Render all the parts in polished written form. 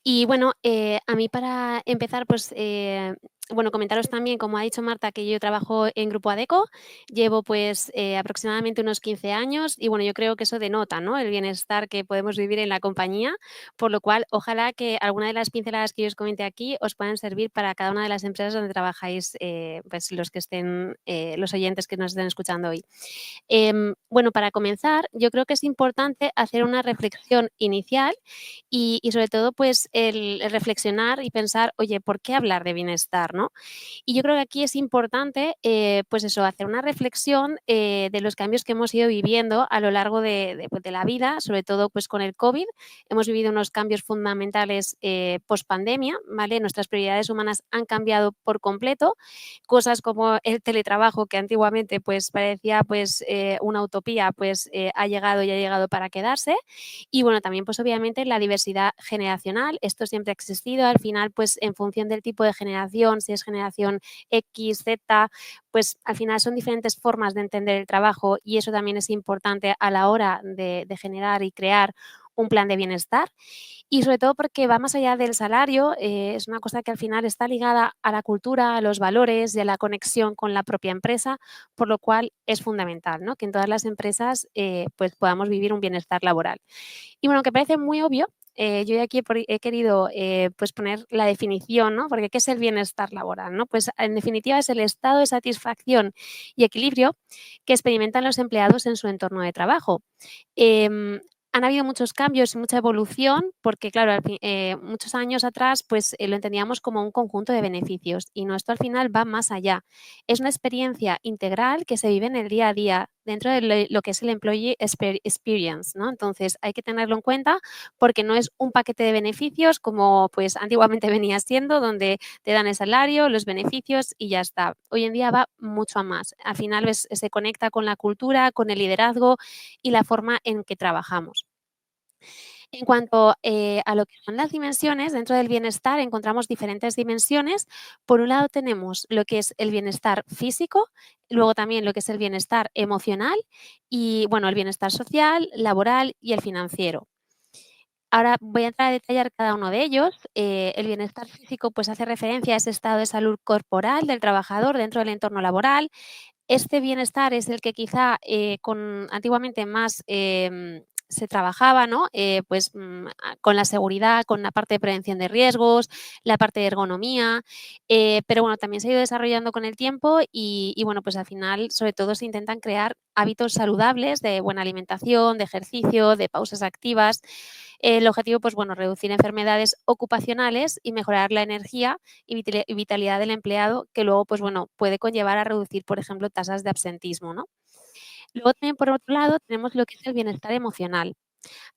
Y bueno, a mí para empezar, pues, bueno, comentaros también, como ha dicho Marta, que yo trabajo en Grupo Adecco, llevo pues aproximadamente unos 15 años y bueno, yo creo que eso denota, ¿no? El bienestar que podemos vivir en la compañía, por lo cual ojalá que alguna de las pinceladas que yo os comenté aquí os puedan servir para cada una de las empresas donde trabajáis, pues los que estén, los oyentes que nos estén escuchando hoy. Bueno, para comenzar, yo creo que es importante hacer una reflexión inicial y sobre todo, pues, el reflexionar y pensar, oye, ¿por qué hablar de bienestar, no? Y yo creo que aquí es importante, pues eso, hacer una reflexión de los cambios que hemos ido viviendo a lo largo pues, de la vida, sobre todo pues con el COVID. Hemos vivido unos cambios fundamentales post pandemia, ¿vale? Nuestras prioridades humanas han cambiado por completo. Cosas como el teletrabajo, que antiguamente pues parecía pues una utopía, pues ha llegado y ha llegado para quedarse. Y bueno, también pues obviamente la diversidad generacional, esto siempre ha existido, al final pues en función del tipo de generación, si es generación X, Z, pues al final son diferentes formas de entender el trabajo y eso también es importante a la hora de generar y crear un plan de bienestar y sobre todo porque va más allá del salario, es una cosa que al final está ligada a la cultura, a los valores y a la conexión con la propia empresa, por lo cual es fundamental, ¿no? Que en todas las empresas pues podamos vivir un bienestar laboral. Y bueno, que parece muy obvio, yo aquí he querido pues poner la definición, ¿no? Porque ¿qué es el bienestar laboral? ¿No? Pues en definitiva es el estado de satisfacción y equilibrio que experimentan los empleados en su entorno de trabajo. Han habido muchos cambios y mucha evolución porque, claro, muchos años atrás pues lo entendíamos como un conjunto de beneficios y no, esto al final va más allá. Es una experiencia integral que se vive en el día a día dentro de lo que es el Employee Experience, ¿no? Entonces hay que tenerlo en cuenta porque no es un paquete de beneficios como pues antiguamente venía siendo, donde te dan el salario, los beneficios y ya está. Hoy en día va mucho a más. Al final se conecta con la cultura, con el liderazgo y la forma en que trabajamos. En cuanto a lo que son las dimensiones, dentro del bienestar encontramos diferentes dimensiones. Por un lado tenemos lo que es el bienestar físico, luego también lo que es el bienestar emocional y, bueno, el bienestar social, laboral y el financiero. Ahora voy a entrar a detallar cada uno de ellos. El bienestar físico pues hace referencia a ese estado de salud corporal del trabajador dentro del entorno laboral. Este bienestar es el que quizá antiguamente más se trabajaba, ¿no? Pues con la seguridad, con la parte de prevención de riesgos, la parte de ergonomía, pero bueno, también se ha ido desarrollando con el tiempo y bueno, pues al final sobre todo se intentan crear hábitos saludables de buena alimentación, de ejercicio, de pausas activas. El objetivo, pues bueno, reducir enfermedades ocupacionales y mejorar la energía y vitalidad del empleado, que luego, pues bueno, puede conllevar a reducir, por ejemplo, tasas de absentismo, ¿no? Luego también, por otro lado, tenemos lo que es el bienestar emocional.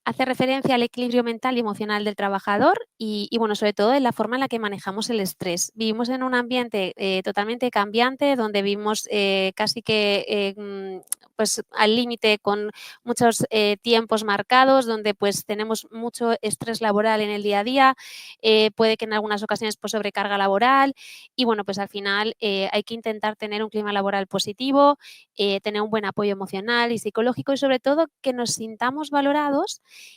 Hace referencia al equilibrio mental y emocional del trabajador y, bueno, sobre todo en la forma en la que manejamos el estrés. Vivimos en un ambiente totalmente cambiante donde vivimos casi que pues al límite con muchos tiempos marcados, donde pues tenemos mucho estrés laboral en el día a día, puede que en algunas ocasiones pues sobrecarga laboral y bueno, pues al final hay que intentar tener un clima laboral positivo, tener un buen apoyo emocional y psicológico y sobre todo que nos sintamos valorados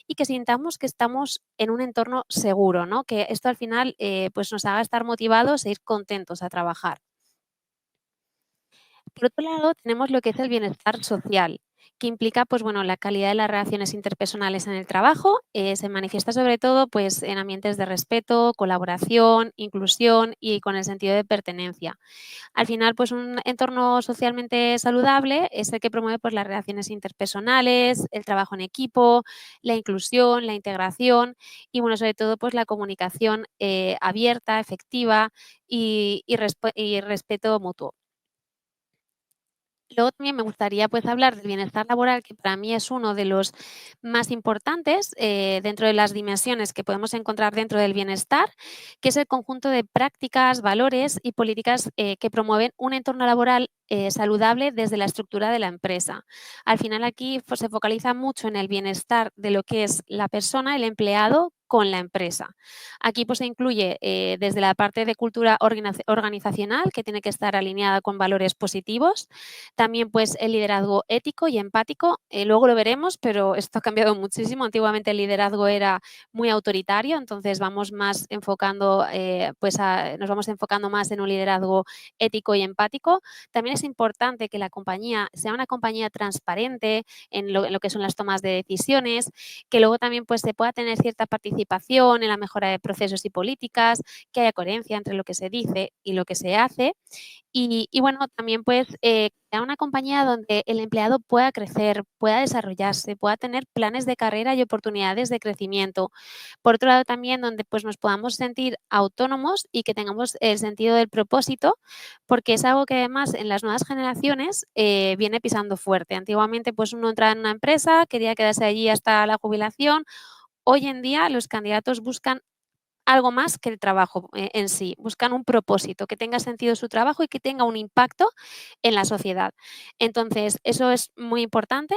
y que sintamos que estamos en un entorno seguro, ¿no? Que esto al final pues nos haga estar motivados e ir contentos a trabajar. Por otro lado, tenemos lo que es el bienestar social, que implica, pues bueno, la calidad de las relaciones interpersonales en el trabajo. Se manifiesta sobre todo, pues, en ambientes de respeto, colaboración, inclusión y con el sentido de pertenencia. Al final, pues un entorno socialmente saludable es el que promueve pues, las relaciones interpersonales, el trabajo en equipo, la inclusión, la integración y, bueno, sobre todo pues, la comunicación abierta, efectiva y respeto mutuo. Luego también me gustaría pues hablar del bienestar laboral, que para mí es uno de los más importantes dentro de las dimensiones que podemos encontrar dentro del bienestar, que es el conjunto de prácticas, valores y políticas que promueven un entorno laboral saludable desde la estructura de la empresa. Al final aquí pues, se focaliza mucho en el bienestar de lo que es la persona, el empleado, con la empresa. Aquí pues se incluye desde la parte de cultura organizacional, que tiene que estar alineada con valores positivos, también pues el liderazgo ético y empático, luego lo veremos, pero esto ha cambiado muchísimo. Antiguamente el liderazgo era muy autoritario, entonces vamos más enfocando, nos vamos enfocando más en un liderazgo ético y empático. También es importante que la compañía sea una compañía transparente en lo que son las tomas de decisiones, que luego también pues se pueda tener cierta participación en la mejora de procesos y políticas, que haya coherencia entre lo que se dice y lo que se hace. Y bueno, también pues crear una compañía donde el empleado pueda crecer, pueda desarrollarse, pueda tener planes de carrera y oportunidades de crecimiento. Por otro lado, también donde pues nos podamos sentir autónomos y que tengamos el sentido del propósito, porque es algo que además en las nuevas generaciones viene pisando fuerte. Antiguamente pues uno entraba en una empresa, quería quedarse allí hasta la jubilación. Hoy en día los candidatos buscan algo más que el trabajo en sí, buscan un propósito, que tenga sentido su trabajo y que tenga un impacto en la sociedad. Entonces, eso es muy importante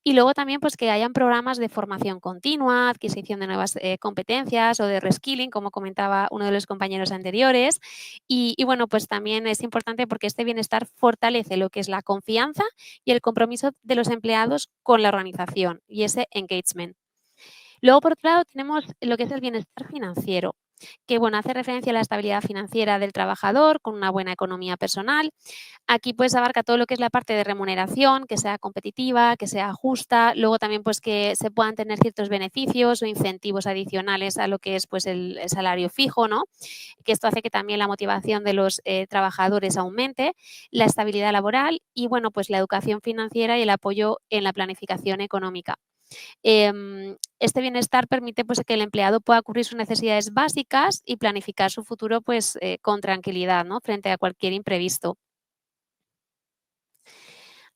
y luego también pues que hayan programas de formación continua, adquisición de nuevas competencias o de reskilling, como comentaba uno de los compañeros anteriores. Y bueno, pues también es importante porque este bienestar fortalece lo que es la confianza y el compromiso de los empleados con la organización y ese engagement. Luego, por otro lado, tenemos lo que es el bienestar financiero, que bueno, hace referencia a la estabilidad financiera del trabajador con una buena economía personal. Aquí pues abarca todo lo que es la parte de remuneración, que sea competitiva, que sea justa, luego también pues que se puedan tener ciertos beneficios o incentivos adicionales a lo que es pues el salario fijo, ¿no? Que esto hace que también la motivación de los trabajadores aumente, la estabilidad laboral y bueno, pues la educación financiera y el apoyo en la planificación económica. Este bienestar permite pues, que el empleado pueda cubrir sus necesidades básicas y planificar su futuro pues, con tranquilidad, ¿no? Frente a cualquier imprevisto.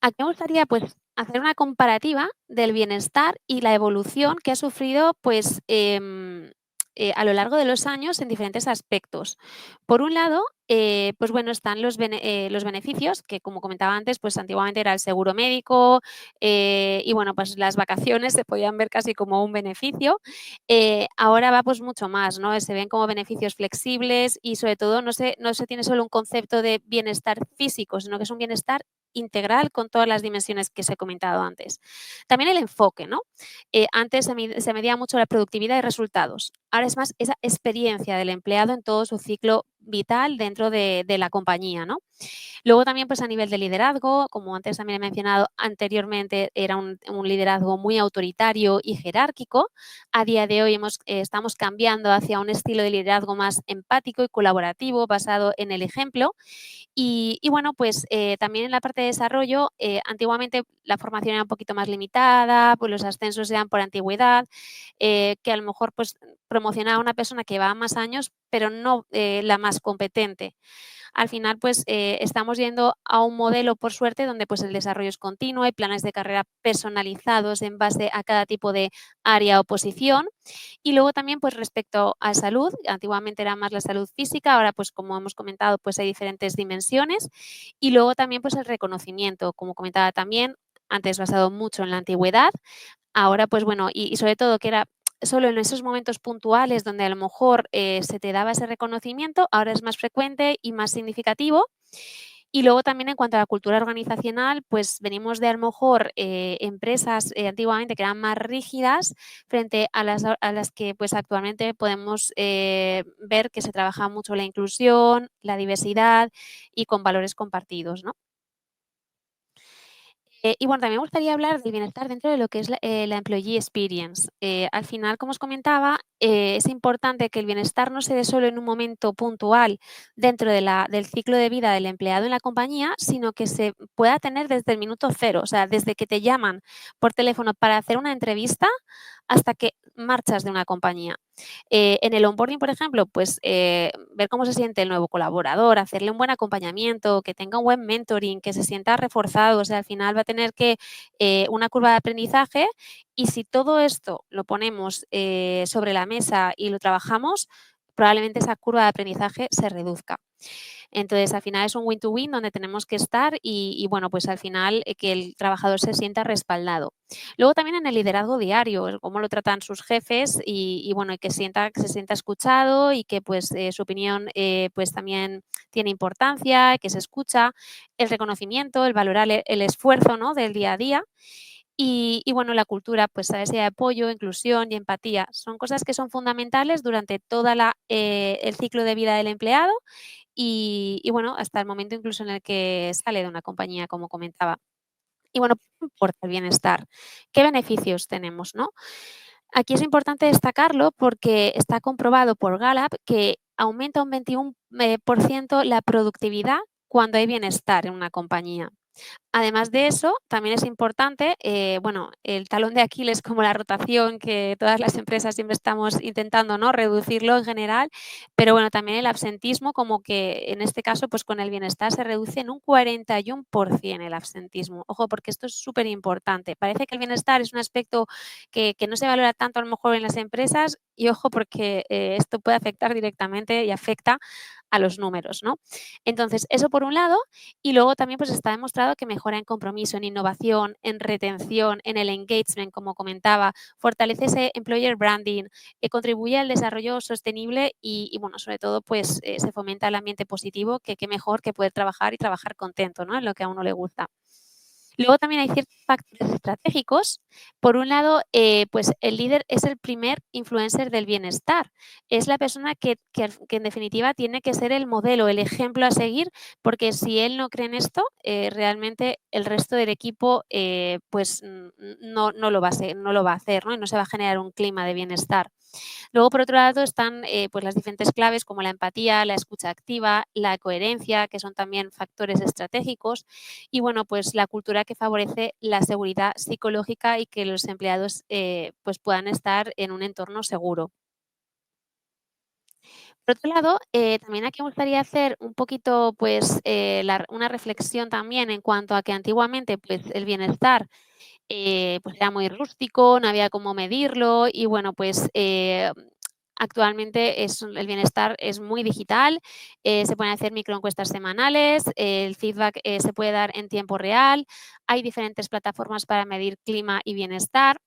Aquí me gustaría pues, hacer una comparativa del bienestar y la evolución que ha sufrido pues, a lo largo de los años en diferentes aspectos. Por un lado, pues bueno, están los beneficios, que como comentaba antes, pues antiguamente era el seguro médico y bueno, pues las vacaciones se podían ver casi como un beneficio. Ahora va pues mucho más, ¿no? Se ven como beneficios flexibles y sobre todo no se tiene solo un concepto de bienestar físico, sino que es un bienestar integral con todas las dimensiones que os he comentado antes. También el enfoque, ¿no? Antes se medía mucho la productividad y resultados. Ahora es más esa experiencia del empleado en todo su ciclo vital dentro de la compañía, ¿no? Luego también, pues a nivel de liderazgo, como antes también he mencionado anteriormente, era un liderazgo muy autoritario y jerárquico. A día de hoy estamos cambiando hacia un estilo de liderazgo más empático y colaborativo, basado en el ejemplo. Y bueno, pues también en la parte de desarrollo, antiguamente la formación era un poquito más limitada, pues los ascensos eran por antigüedad, que a lo mejor pues promocionaba a una persona que va más años, pero no la más competente. Al final, pues estamos yendo a un modelo, por suerte, donde pues el desarrollo es continuo, hay planes de carrera personalizados en base a cada tipo de área o posición. Y luego también, pues respecto a salud, antiguamente era más la salud física, ahora pues como hemos comentado, pues hay diferentes dimensiones. Y luego también pues el reconocimiento, como comentaba también, antes basado mucho en la antigüedad, ahora pues bueno, y sobre todo que era solo en esos momentos puntuales donde a lo mejor se te daba ese reconocimiento, ahora es más frecuente y más significativo. Y luego también en cuanto a la cultura organizacional, pues venimos de a lo mejor empresas antiguamente que eran más rígidas frente a las que pues actualmente podemos ver que se trabaja mucho la inclusión, la diversidad y con valores compartidos, ¿no? Y bueno, también me gustaría hablar del bienestar dentro de lo que es la employee experience. Al final, como os comentaba, es importante que el bienestar no se dé solo en un momento puntual dentro del ciclo de vida del empleado en la compañía, sino que se pueda tener desde el minuto cero, o sea, desde que te llaman por teléfono para hacer una entrevista hasta que marchas de una compañía. En el onboarding, por ejemplo, pues ver cómo se siente el nuevo colaborador, hacerle un buen acompañamiento, que tenga un buen mentoring, que se sienta reforzado, o sea, al final va a tener que una curva de aprendizaje y si todo esto lo ponemos sobre la mesa y lo trabajamos, probablemente esa curva de aprendizaje se reduzca. Entonces, al final es un win to win donde tenemos que estar y bueno, pues al final, que el trabajador se sienta respaldado. Luego también en el liderazgo diario, el cómo lo tratan sus jefes y bueno, y que se sienta escuchado y que pues, su opinión, pues también tiene importancia, que se escucha, el reconocimiento, el valorar el esfuerzo, ¿no?, del día a día. Y bueno, la cultura, pues, a ese apoyo, inclusión y empatía. Son cosas que son fundamentales durante toda el ciclo de vida del empleado y bueno, hasta el momento incluso en el que sale de una compañía, como comentaba. Y bueno, ¿por qué importa el bienestar? ¿Qué beneficios tenemos, no? Aquí es importante destacarlo porque está comprobado por Gallup que aumenta un 21 por ciento la productividad cuando hay bienestar en una compañía. Además de eso, también es importante, bueno, el talón de Aquiles como la rotación, que todas las empresas siempre estamos intentando, ¿no?, reducirlo en general, pero bueno, también el absentismo, como que en este caso, pues con el bienestar se reduce en un 41% el absentismo. Ojo, porque esto es súper importante. Parece que el bienestar es un aspecto que no se valora tanto a lo mejor en las empresas y ojo porque, esto puede afectar directamente y afecta a los números, ¿no? Entonces, eso por un lado, y luego también, pues, está demostrado que mejora en compromiso, en innovación, en retención, en el engagement, como comentaba, fortalece ese employer branding, contribuye al desarrollo sostenible y bueno, sobre todo, pues, se fomenta el ambiente positivo, que qué mejor que poder trabajar y trabajar contento, ¿no?, en lo que a uno le gusta. Luego también hay ciertos factores estratégicos. Por un lado, pues el líder es el primer influencer del bienestar. Es la persona que en definitiva tiene que ser el modelo, el ejemplo a seguir, porque si él no cree en esto, realmente el resto del equipo, pues no lo va a no lo va a hacer, ¿no? Y no se va a generar un clima de bienestar. Luego, por otro lado, están pues las diferentes claves como la empatía, la escucha activa, la coherencia, que son también factores estratégicos, y bueno, pues la cultura que favorece la seguridad psicológica y que los empleados pues puedan estar en un entorno seguro. Por otro lado, también aquí me gustaría hacer un poquito, pues, una reflexión también en cuanto a que antiguamente, pues, el bienestar pues era muy rústico, no había cómo medirlo y bueno, pues, actualmente el bienestar es muy digital, se pueden hacer microencuestas semanales, el feedback, se puede dar en tiempo real, hay diferentes plataformas para medir clima y bienestar.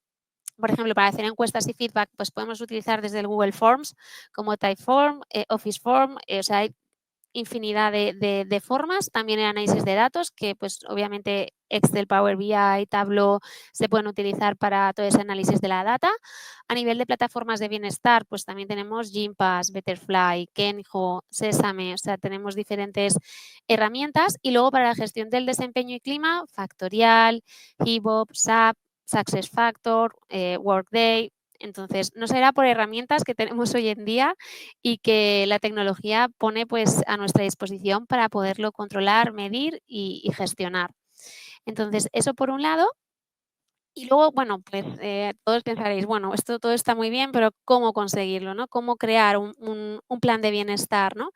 Por ejemplo, para hacer encuestas y feedback, pues podemos utilizar desde el Google Forms como Typeform, Office Form, o sea, hay infinidad de formas, también el análisis de datos, que pues obviamente Excel, Power BI, Tableau se pueden utilizar para todo ese análisis de la data. A nivel de plataformas de bienestar, pues también tenemos Gympass, Betterfly, Kenjo, Sesame, o sea, tenemos diferentes herramientas. Y luego para la gestión del desempeño y clima, Factorial, HiVob, SAP, SuccessFactor, Workday. Entonces, no será por herramientas que tenemos hoy en día y que la tecnología pone pues a nuestra disposición para poderlo controlar, medir y gestionar. Entonces, eso por un lado. Y luego, bueno, pues todos pensaréis, bueno, esto todo está muy bien, pero ¿cómo conseguirlo, no? ¿Cómo crear un plan de bienestar, no?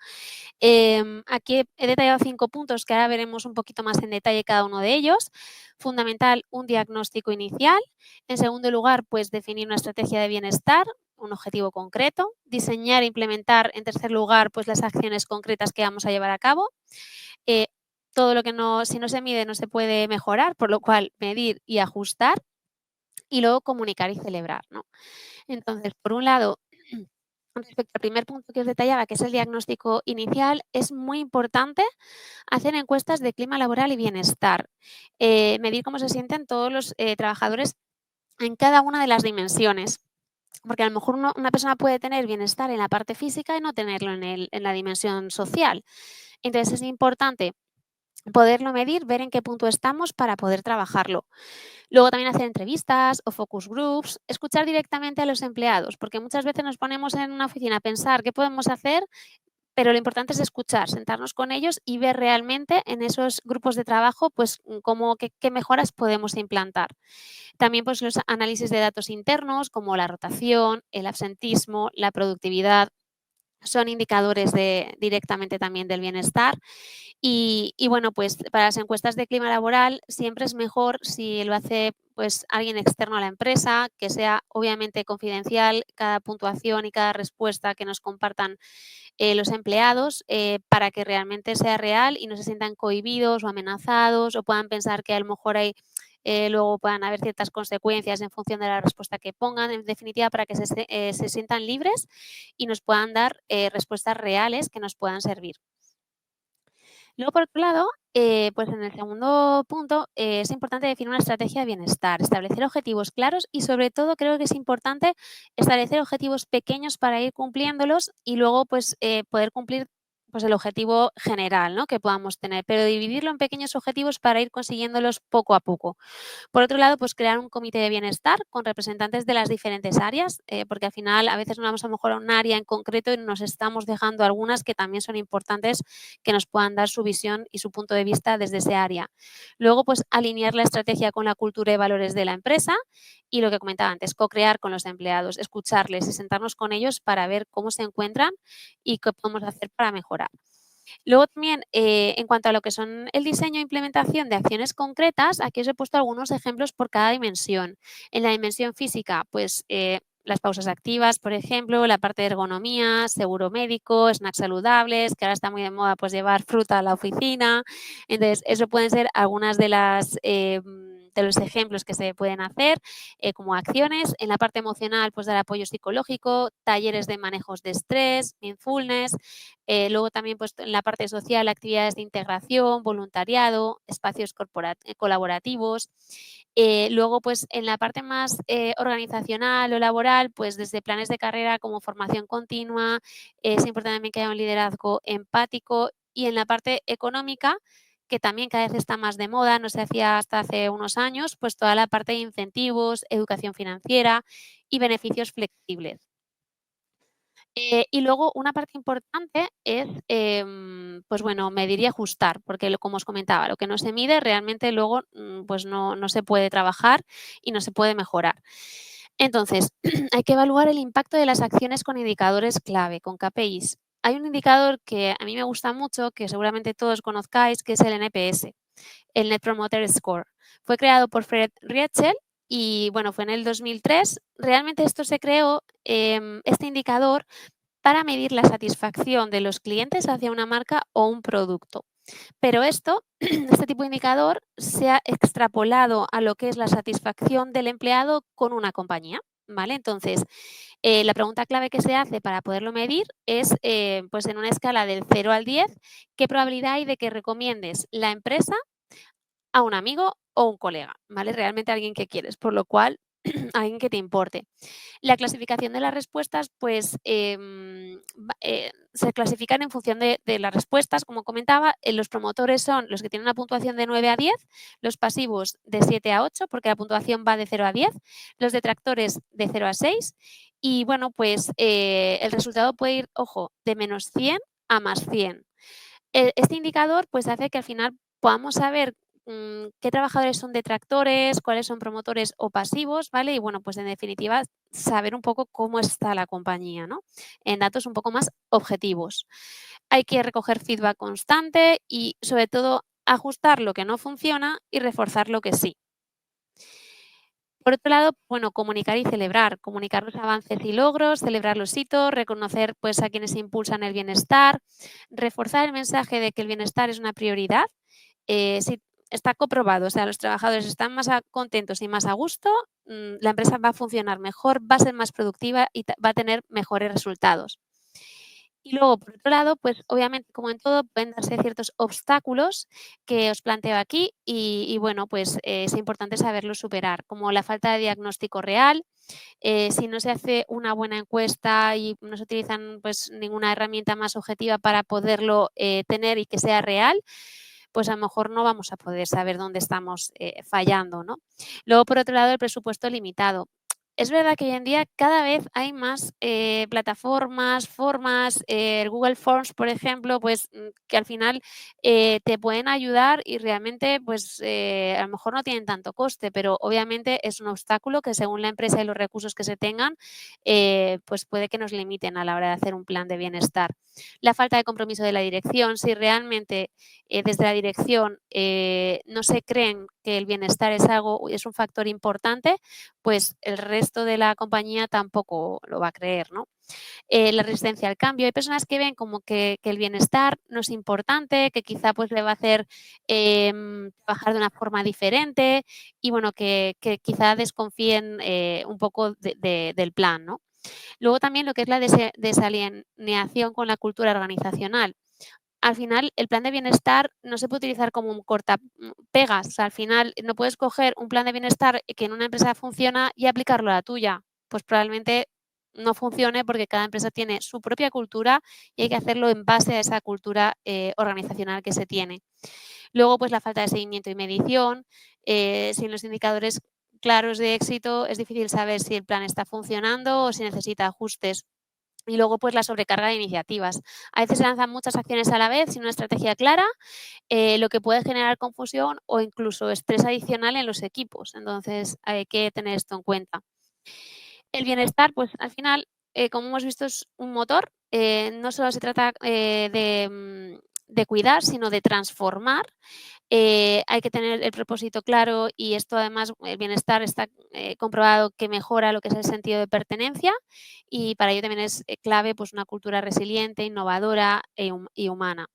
Aquí he detallado 5 puntos que ahora veremos un poquito más en detalle cada uno de ellos. Fundamental, un diagnóstico inicial. En segundo lugar, pues definir una estrategia de bienestar, un objetivo concreto. Diseñar e implementar, en tercer lugar, pues las acciones concretas que vamos a llevar a cabo. Eh, todo lo que no, si no se mide no se puede mejorar, por lo cual medir y ajustar y luego comunicar y celebrar, ¿no? Entonces, por un lado, respecto al primer punto que os detallaba, que es el diagnóstico inicial, es muy importante hacer encuestas de clima laboral y bienestar, medir cómo se sienten todos los trabajadores en cada una de las dimensiones, porque a lo mejor una persona puede tener bienestar en la parte física y no tenerlo en la dimensión social. Entonces, es importante poderlo medir, ver en qué punto estamos para poder trabajarlo. Luego también hacer entrevistas o focus groups, escuchar directamente a los empleados, porque muchas veces nos ponemos en una oficina a pensar qué podemos hacer, pero lo importante es escuchar, sentarnos con ellos y ver realmente en esos grupos de trabajo, pues qué mejoras podemos implantar. También pues los análisis de datos internos como la rotación, el absentismo, la productividad, son indicadores directamente también del bienestar. Y bueno, pues para las encuestas de clima laboral siempre es mejor si lo hace pues, alguien externo a la empresa, que sea obviamente confidencial cada puntuación y cada respuesta que nos compartan los empleados, para que realmente sea real y no se sientan cohibidos o amenazados o puedan pensar que a lo mejor hay, luego puedan haber ciertas consecuencias en función de la respuesta que pongan. En definitiva, para que se sientan libres y nos puedan dar respuestas reales que nos puedan servir. Luego, por otro lado, pues en el segundo punto, es importante definir una estrategia de bienestar, establecer objetivos claros y, sobre todo, creo que es importante establecer objetivos pequeños para ir cumpliéndolos y luego, pues, poder cumplir, pues, el objetivo general, ¿no?, que podamos tener, pero dividirlo en pequeños objetivos para ir consiguiéndolos poco a poco. Por otro lado, pues crear un comité de bienestar con representantes de las diferentes áreas, porque al final a veces nos vamos a lo mejor a un área en concreto y nos estamos dejando algunas que también son importantes que nos puedan dar su visión y su punto de vista desde ese área. Luego, pues alinear la estrategia con la cultura y valores de la empresa y lo que comentaba antes, co-crear con los empleados, escucharles y sentarnos con ellos para ver cómo se encuentran y qué podemos hacer para mejorar. Luego también, en cuanto a lo que son el diseño e implementación de acciones concretas, aquí os he puesto algunos ejemplos por cada dimensión. En la dimensión física, pues, las pausas activas, por ejemplo, la parte de ergonomía, seguro médico, snacks saludables, que ahora está muy de moda, pues, llevar fruta a la oficina. Entonces, eso pueden ser algunas de las, de los ejemplos que se pueden hacer, como acciones. En la parte emocional, pues, dar apoyo psicológico, talleres de manejos de estrés, mindfulness. Luego también, pues, en la parte social, actividades de integración, voluntariado, espacios colaborativos. Luego, pues, en la parte más, organizacional o laboral, pues, desde planes de carrera como formación continua, es importante también que haya un liderazgo empático. Y en la parte económica, que también cada vez está más de moda, no se hacía hasta hace unos años, pues, toda la parte de incentivos, educación financiera y beneficios flexibles. Y luego una parte importante es, pues bueno, medir y ajustar, porque como os comentaba, lo que no se mide realmente luego, pues no se puede trabajar y no se puede mejorar. Entonces, hay que evaluar el impacto de las acciones con indicadores clave, con KPIs. Hay un indicador que a mí me gusta mucho, que seguramente todos conozcáis, que es el NPS, el Net Promoter Score. Fue creado por Fred Rietschel y, bueno, fue en el 2003. Realmente esto se creó, este indicador, para medir la satisfacción de los clientes hacia una marca o un producto. Pero esto, este tipo de indicador se ha extrapolado a lo que es la satisfacción del empleado con una compañía, ¿vale? Entonces, la pregunta clave que se hace para poderlo medir es, pues en una escala del 0 al 10, ¿qué probabilidad hay de que recomiendes la empresa a un amigo o un colega? ¿Vale? Realmente a alguien que quieres, por lo cual, a alguien que te importe. La clasificación de las respuestas, pues, se clasifican en función de las respuestas, como comentaba. Los promotores son los que tienen una puntuación de 9 a 10, los pasivos de 7 a 8, porque la puntuación va de 0 a 10, los detractores de 0 a 6 y, bueno, pues, el resultado puede ir, ojo, de -100 a +100. Este indicador, pues, hace que al final podamos saber, qué trabajadores son detractores, cuáles son promotores o pasivos, ¿vale? Y bueno, pues en definitiva, saber un poco cómo está la compañía, ¿no? En datos un poco más objetivos. Hay que recoger feedback constante y, sobre todo, ajustar lo que no funciona y reforzar lo que sí. Por otro lado, bueno, comunicar y celebrar, comunicar los avances y logros, celebrar los hitos, reconocer, pues, a quienes impulsan el bienestar, reforzar el mensaje de que el bienestar es una prioridad. Sí, está comprobado, o sea, los trabajadores están más contentos y más a gusto, la empresa va a funcionar mejor, va a ser más productiva y va a tener mejores resultados. Y luego, por otro lado, pues obviamente, como en todo, pueden darse ciertos obstáculos que os planteo aquí y bueno, pues es importante saberlos superar, como la falta de diagnóstico real. Si no se hace una buena encuesta y no se utilizan, pues, ninguna herramienta más objetiva para poderlo tener y que sea real, pues a lo mejor no vamos a poder saber dónde estamos fallando, ¿no? Luego, por otro lado, el presupuesto limitado. Es verdad que hoy en día cada vez hay más, plataformas, formas, el Google Forms, por ejemplo, pues, que al final, te pueden ayudar y realmente, pues, a lo mejor no tienen tanto coste, pero obviamente es un obstáculo que según la empresa y los recursos que se tengan, pues puede que nos limiten a la hora de hacer un plan de bienestar. La falta de compromiso de la dirección, si realmente, desde la dirección, no se creen que el bienestar es un factor importante, pues el resto de la compañía tampoco lo va a creer, ¿no? La resistencia al cambio. Hay personas que ven como que el bienestar no es importante, que quizá pues le va a hacer trabajar de una forma diferente y bueno, que quizá desconfíen un poco del plan, ¿no? Luego también lo que es la desalineación con la cultura organizacional. Al final, el plan de bienestar no se puede utilizar como un cortapegas. O sea, al final no puedes coger un plan de bienestar que en una empresa funciona y aplicarlo a la tuya. Pues probablemente no funcione porque cada empresa tiene su propia cultura y hay que hacerlo en base a esa cultura organizacional que se tiene. Luego, pues la falta de seguimiento y medición. Sin los indicadores claros de éxito, es difícil saber si el plan está funcionando o si necesita ajustes. Y luego, pues la sobrecarga de iniciativas. A veces se lanzan muchas acciones a la vez sin una estrategia clara, lo que puede generar confusión o incluso estrés adicional en los equipos. Entonces, hay que tener esto en cuenta. El bienestar, pues al final, como hemos visto, es un motor. No solo se trata de cuidar, sino de transformar. Hay que tener el propósito claro y esto además, el bienestar está comprobado que mejora lo que es el sentido de pertenencia y para ello también es clave pues, una cultura resiliente, innovadora y humana.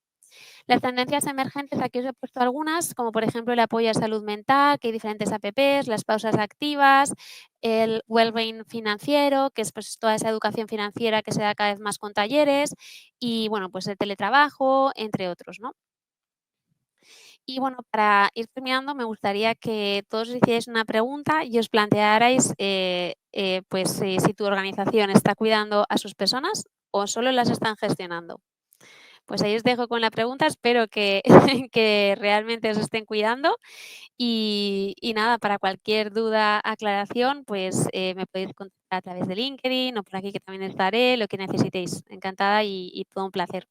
Las tendencias emergentes, aquí os he puesto algunas, como por ejemplo el apoyo a salud mental, que hay diferentes apps, las pausas activas, el wellbeing financiero, que es pues toda esa educación financiera que se da cada vez más con talleres, y bueno, pues el teletrabajo, entre otros, ¿no? Y bueno, para ir terminando, me gustaría que todos os hicierais una pregunta y os plantearais, pues, si tu organización está cuidando a sus personas o solo las están gestionando. Pues ahí os dejo con la pregunta, espero que que realmente os estén cuidando y nada, para cualquier duda, aclaración, pues, me podéis contactar a través de LinkedIn o por aquí que también estaré, lo que necesitéis. Encantada y todo un placer.